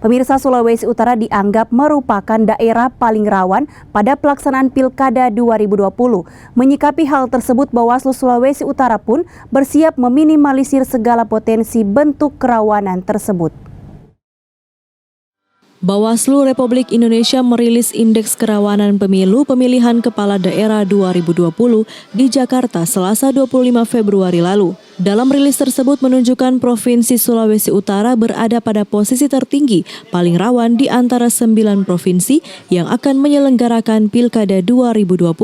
Pemirsa, Sulawesi Utara dianggap merupakan daerah paling rawan pada pelaksanaan Pilkada 2020. Menyikapi hal tersebut, Bawaslu Sulawesi Utara pun bersiap meminimalisir segala potensi bentuk kerawanan tersebut. Bawaslu Republik Indonesia merilis Indeks Kerawanan Pemilu Pemilihan Kepala Daerah 2020 di Jakarta Selasa 25 Februari lalu. Dalam rilis tersebut menunjukkan Provinsi Sulawesi Utara berada pada posisi tertinggi paling rawan di antara 9 provinsi yang akan menyelenggarakan Pilkada 2020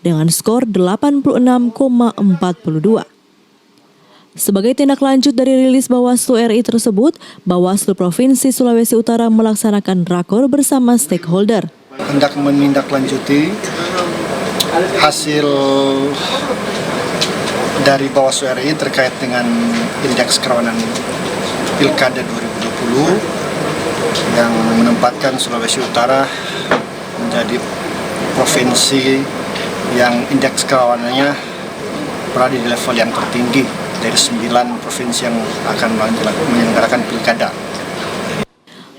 dengan skor 86,42. Sebagai tindak lanjut dari rilis Bawaslu RI tersebut, Bawaslu Provinsi Sulawesi Utara melaksanakan rakor bersama stakeholder. Hendak menindaklanjuti hasil dari Bawaslu RI terkait dengan Indeks Kerawanan Pilkada 2020 yang menempatkan Sulawesi Utara menjadi provinsi yang indeks kerawanannya berada di level yang tertinggi dari 9 provinsi yang akan menyelenggarakan pilkada.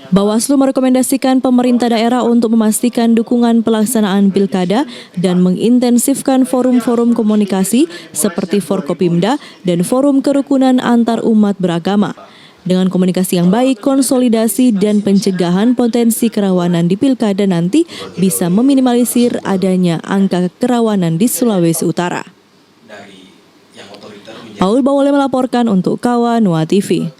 Bawaslu merekomendasikan pemerintah daerah untuk memastikan dukungan pelaksanaan pilkada dan mengintensifkan forum-forum komunikasi seperti Forkopimda dan forum kerukunan antar umat beragama. Dengan komunikasi yang baik, konsolidasi dan pencegahan potensi kerawanan di pilkada nanti bisa meminimalisir adanya angka kerawanan di Sulawesi Utara. Paul Bawole melaporkan untuk Kawa Nuwa TV.